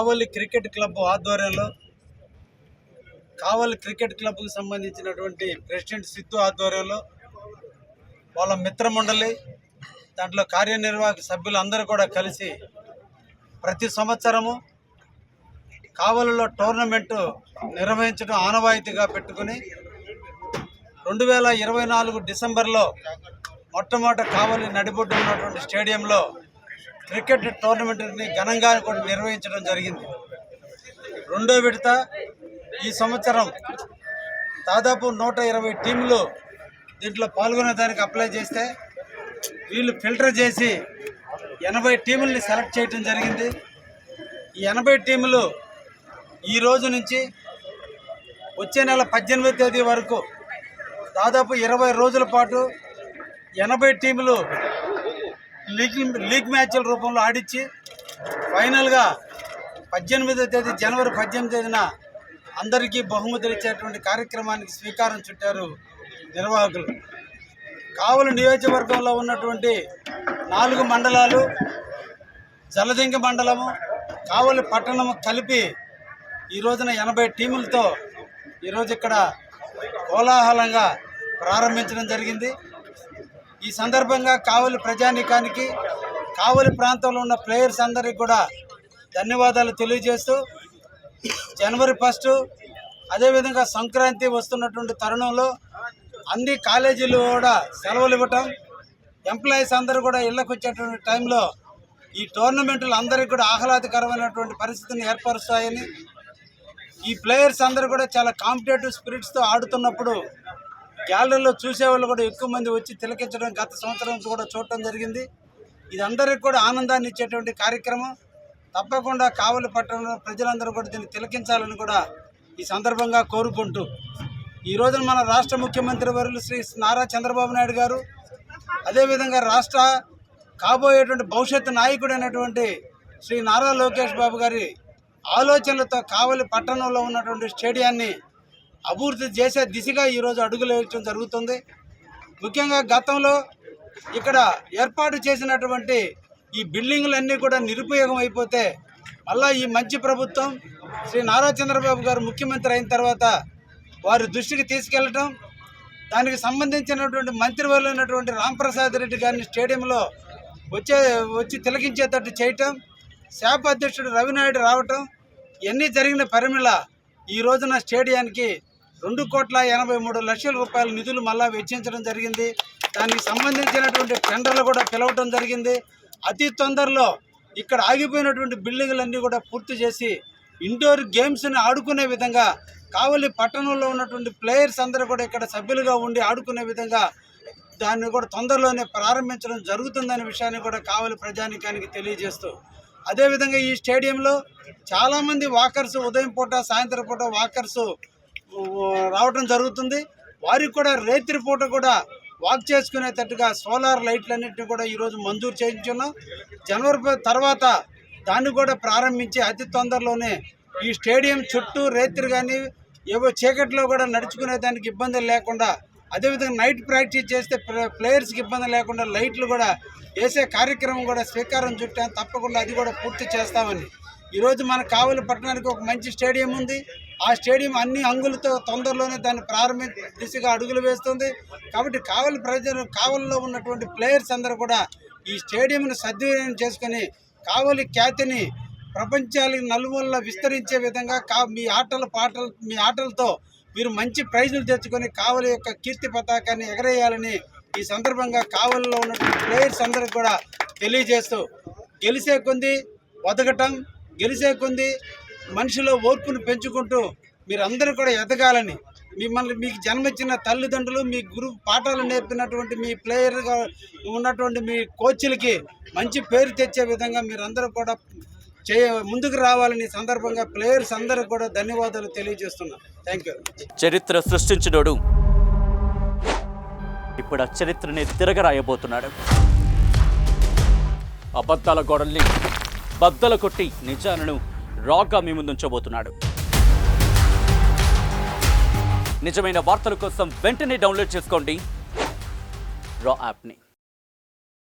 కావలి cricket club ఆధ్వర్యంలో కావలి cricket క్లబ్కు సంబంధించినటువంటి president Siddhu ఆధ్వర్యంలో వాళ్ళ మిత్రమండలి దాంట్లో కార్యనిర్వాహక సభ్యులు అందరూ కూడా కలిసి ప్రతి సంవత్సరము కావలిలో టోర్నమెంటు నిర్వహించడం ఆనవాయితీగా పెట్టుకుని 2024 డిసెంబర్లో మొట్టమొదట కావలి నడిబొడ్డు ఉన్నటువంటి స్టేడియంలో క్రికెట్ టోర్నమెంట్ని ఘనంగా కూడా నిర్వహించడం జరిగింది. రెండో విడత ఈ సంవత్సరం దాదాపు 120 టీంలు దీంట్లో పాల్గొనేదానికి అప్లై చేస్తే వీళ్ళు ఫిల్టర్ చేసి 80 టీముల్ని సెలెక్ట్ చేయడం జరిగింది. ఈ 80 టీములు ఈ రోజు నుంచి వచ్చే నెల 18వ తేదీ వరకు దాదాపు 20 రోజుల పాటు 80 టీములు లీగ్ మ్యాచ్ల రూపంలో ఆడించి ఫైనల్గా 18వ తేదీ జనవరి 18వ తేదీన అందరికీ బహుమతులు ఇచ్చేటువంటి కార్యక్రమానికి శ్రీకారం చుట్టారు నిర్వాహకులు. కావలి నియోజకవర్గంలో ఉన్నటువంటి 4 మండలాలు, జలదింగ మండలము, కావలి పట్టణము కలిపి ఈ రోజున 80 టీములతో ఈరోజు ఇక్కడ కోలాహలంగా ప్రారంభించడం జరిగింది. ఈ సందర్భంగా కావలి ప్రజానీకానికి, కావలి ప్రాంతంలో ఉన్న ప్లేయర్స్ అందరికీ కూడా ధన్యవాదాలు తెలియజేస్తూ జనవరి 1 అదేవిధంగా సంక్రాంతి వస్తున్నటువంటి తరుణంలో అన్ని కాలేజీలు కూడా సెలవులు ఇవ్వటం, ఎంప్లాయీస్ అందరూ కూడా ఇళ్లకు వచ్చేటువంటి టైంలో ఈ టోర్నమెంట్లు అందరికీ కూడా ఆహ్లాదకరమైనటువంటి పరిస్థితిని ఏర్పరుస్తాయని, ఈ ప్లేయర్స్ అందరూ కూడా చాలా కాంపిటేటివ్ స్పిరిట్స్తో ఆడుతున్నప్పుడు గ్యాలరీలో చూసేవాళ్ళు కూడా ఎక్కువ మంది వచ్చి తిలకించడం గత సంవత్సరం కూడా చూడటం జరిగింది. ఇది అందరికీ కూడా ఆనందాన్ని ఇచ్చేటువంటి కార్యక్రమం. తప్పకుండా కావలి పట్టణంలో ప్రజలందరూ కూడా దీన్ని తిలకించాలని కూడా ఈ సందర్భంగా కోరుకుంటూ ఈ రోజున మన రాష్ట్ర ముఖ్యమంత్రి వర్యులు శ్రీ నారా చంద్రబాబు నాయుడు గారు, అదేవిధంగా రాష్ట్ర కాబోయేటువంటి భవిష్యత్తు నాయకుడు అయినటువంటి శ్రీ నారా లోకేష్ బాబు గారి ఆలోచనలతో కావలి పట్టణంలో ఉన్నటువంటి స్టేడియాన్ని అభివృద్ధి చేసే దిశగా ఈరోజు అడుగులు వేయడం జరుగుతుంది. ముఖ్యంగా గతంలో ఇక్కడ ఏర్పాటు చేసినటువంటి ఈ బిల్డింగులన్నీ కూడా నిరుపయోగం అయిపోతే మళ్ళా ఈ మంచి ప్రభుత్వం శ్రీ నారా చంద్రబాబు గారు ముఖ్యమంత్రి అయిన తర్వాత వారి దృష్టికి తీసుకెళ్లటం, దానికి సంబంధించినటువంటి మంత్రివర్యులైనటువంటి రాంప్రసాద్ రెడ్డి గారిని స్టేడియంలో వచ్చి తిలకించేటట్టు చేయటం, శాప్ అధ్యక్షుడు రవినాయుడు రావటం, ఇవన్నీ జరిగిన పరిమిళ ఈ రోజున స్టేడియానికి 2,83,00,000 రూపాయల నిధులు మళ్ళా వెచ్చించడం జరిగింది. దానికి సంబంధించినటువంటి టెండర్లు కూడా పిలవటం జరిగింది. అతి తొందరలో ఇక్కడ ఆగిపోయినటువంటి బిల్డింగులన్నీ కూడా పూర్తి చేసి ఇండోర్ గేమ్స్ని ఆడుకునే విధంగా కావలి పట్టణంలో ఉన్నటువంటి ప్లేయర్స్ అందరూ కూడా ఇక్కడ సభ్యులుగా ఉండి ఆడుకునే విధంగా దాన్ని కూడా తొందరలోనే ప్రారంభించడం జరుగుతుందనే విషయాన్ని కూడా కావలి ప్రజానీకానికి తెలియజేస్తూ, అదేవిధంగా ఈ స్టేడియంలో చాలామంది వాకర్స్ ఉదయం పూట సాయంత్రం పూట వాకర్స్ రావడం జరుగుతుంది. వారికి కూడా రాత్రి పూట కూడా వాక్ చేసుకునేటట్టుగా సోలార్ లైట్లన్నింటినీ కూడా ఈరోజు మంజూరు చేయించున్నాం. జనవరి తర్వాత దాన్ని కూడా ప్రారంభించి అతి తొందరలోనే ఈ స్టేడియం చుట్టూ రాత్రి కానీ ఏవో చీకట్లో కూడా నడుచుకునే దానికి ఇబ్బందులు లేకుండా, అదేవిధంగా నైట్ ప్రాక్టీస్ చేస్తే ప్లేయర్స్కి ఇబ్బంది లేకుండా లైట్లు కూడా వేసే కార్యక్రమం కూడా శ్రీకారం చుట్టాం. తప్పకుండా అది కూడా పూర్తి చేస్తామని ఈరోజు మన కావలి పట్టణానికి ఒక మంచి స్టేడియం ఉంది. ఆ స్టేడియం అన్ని అంగులతో తొందరలోనే దాన్ని ప్రారంభించే దిశగా అడుగులు వేస్తుంది. కాబట్టి కావలి ప్రజలు, కావలిలో ఉన్నటువంటి ప్లేయర్స్ అందరూ కూడా ఈ స్టేడియంను సద్వినియోగం చేసుకొని కావలి ఖ్యాతిని ప్రపంచానికి నలుమూలలా విస్తరించే విధంగా మీ ఆటలతో మీరు మంచి ప్రైజులు తెచ్చుకొని కావలి యొక్క కీర్తి పతాకాన్ని ఎగరేయాలని ఈ సందర్భంగా కావలిలో ఉన్నటువంటి ప్లేయర్స్ అందరికి కూడా తెలియజేస్తూ, గెలిసే కొద్దీ వదగటం, గెలిసే కొద్దీ మనిషిలో ఓర్పును పెంచుకుంటూ మీరందరూ కూడా ఎదగాలని, మీకు జన్మించిన తల్లిదండ్రులు, మీ గురువు పాఠాలు నేర్పినటువంటి మీ ప్లేయర్గా ఉన్నటువంటి మీ కోచ్లకి మంచి పేరు తెచ్చే విధంగా మీరందరూ కూడా ముందుకు రావాలని సందర్భంగా ప్లేయర్స్ అందరూ కూడా ధన్యవాదాలు తెలియజేస్తున్నాను. Thank you. చరిత్ర సృష్టించినోడు ఇప్పుడు ఆ చరిత్రని తిరగరాయబోతున్నాడు. అబద్ధాల గోడల్ని బద్దలు కొట్టి నిజాలను రాగా మీ ముందుంచబోతున్నాడు. నిజమైన వార్తల కోసం వెంటనే డౌన్లోడ్ చేసుకోండి రా యాప్ని.